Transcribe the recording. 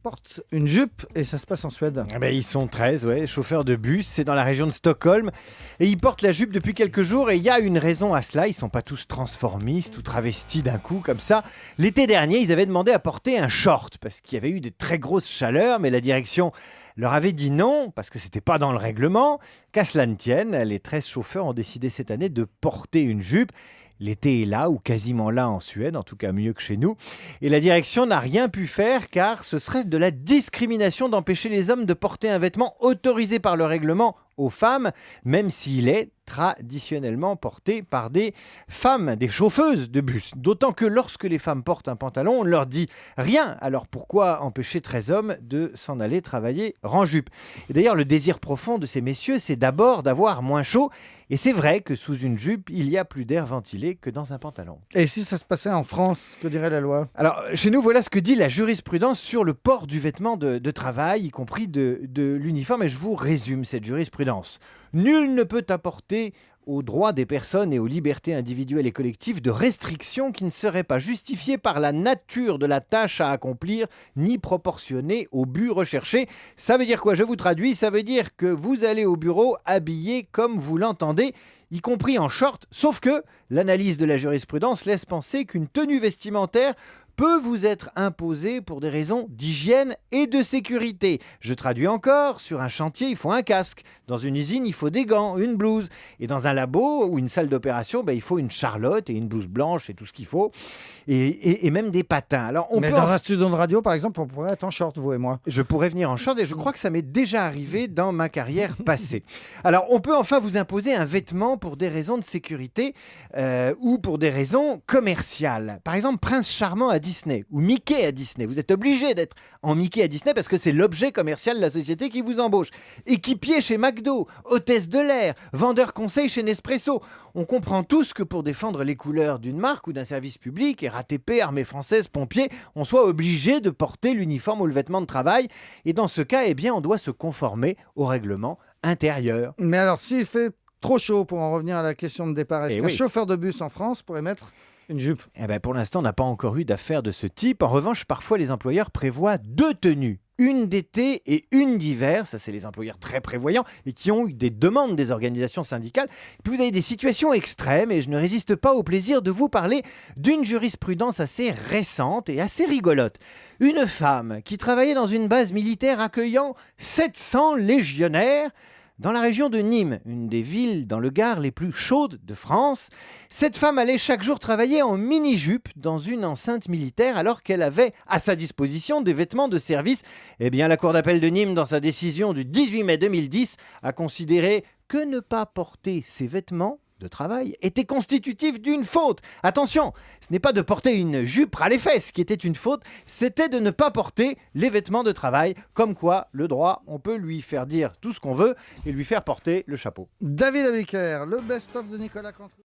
portent une jupe et ça se passe en Suède. Eh ben, ils sont 13, chauffeurs de bus, c'est dans la région de Stockholm. Et ils portent la jupe depuis quelques jours et il y a une raison à cela. Ils sont pas tous transformistes ou travestis d'un coup comme ça. L'été dernier, ils avaient demandé à porter un short parce qu'il y avait eu de très grosses chaleurs, mais la direction leur avait dit non parce que c'était pas dans le règlement. Qu'à cela ne tienne, les 13 chauffeurs ont décidé cette année de porter une jupe. L'été est là, ou quasiment là en Suède, en tout cas mieux que chez nous. Et la direction n'a rien pu faire car ce serait de la discrimination d'empêcher les hommes de porter un vêtement autorisé par le règlement aux femmes, même s'il est traditionnellement porté par des femmes, des chauffeuses de bus. D'autant que lorsque les femmes portent un pantalon, on ne leur dit rien. Alors pourquoi empêcher 13 hommes de s'en aller travailler en jupe ? Et d'ailleurs, le désir profond de ces messieurs, c'est d'abord d'avoir moins chaud. Et c'est vrai que sous une jupe, il y a plus d'air ventilé que dans un pantalon. Et si ça se passait en France, que dirait la loi ? Alors, chez nous, voilà ce que dit la jurisprudence sur le port du vêtement de travail, y compris de l'uniforme. Et je vous résume cette jurisprudence. Nul ne peut apporter aux droits des personnes et aux libertés individuelles et collectives de restrictions qui ne seraient pas justifiées par la nature de la tâche à accomplir, ni proportionnées au but recherché. Ça veut dire quoi ? Je vous traduis, ça veut dire que vous allez au bureau habillé comme vous l'entendez, y compris en short, sauf que l'analyse de la jurisprudence laisse penser qu'une tenue vestimentaire peut vous être imposée pour des raisons d'hygiène et de sécurité. Je traduis encore, sur un chantier, il faut un casque. Dans une usine, il faut des gants, une blouse. Et dans un labo ou une salle d'opération, il faut une charlotte et une blouse blanche et tout ce qu'il faut. Et même des patins. Alors, Mais dans un studio de radio, par exemple, on pourrait être en short, vous et moi. Je pourrais venir en short et je crois que ça m'est déjà arrivé dans ma carrière passée. Alors, on peut enfin vous imposer un vêtement pour des raisons de sécurité ou pour des raisons commerciales. Par exemple, Prince Charmant à Disney ou Mickey à Disney. Vous êtes obligé d'être en Mickey à Disney parce que c'est l'objet commercial de la société qui vous embauche. Équipier chez McDo, hôtesse de l'air, vendeur conseil chez Nespresso. On comprend tous que pour défendre les couleurs d'une marque ou d'un service public, RATP, Armée française, pompiers, on soit obligé de porter l'uniforme ou le vêtement de travail. Et dans ce cas, on doit se conformer au règlement intérieur. Mais alors, s'il fait trop chaud, pour en revenir à la question de départ, est-ce qu'un chauffeur de bus en France pourrait mettre une jupe ? Pour l'instant, on n'a pas encore eu d'affaires de ce type. En revanche, parfois, les employeurs prévoient 2 tenues. Une d'été et une d'hiver, ça c'est les employeurs très prévoyants et qui ont eu des demandes des organisations syndicales. Puis vous avez des situations extrêmes et je ne résiste pas au plaisir de vous parler d'une jurisprudence assez récente et assez rigolote. Une femme qui travaillait dans une base militaire accueillant 700 légionnaires dans la région de Nîmes, une des villes dans le Gard les plus chaudes de France. Cette femme allait chaque jour travailler en mini-jupe dans une enceinte militaire alors qu'elle avait à sa disposition des vêtements de service. La Cour d'appel de Nîmes, dans sa décision du 18 mai 2010, a considéré que ne pas porter ces vêtements de travail était constitutif d'une faute. Attention, ce n'est pas de porter une jupe ras les fesses qui était une faute, c'était de ne pas porter les vêtements de travail. Comme quoi, le droit, on peut lui faire dire tout ce qu'on veut et lui faire porter le chapeau. David Abiker, le best-of de Nicolas Canteloup.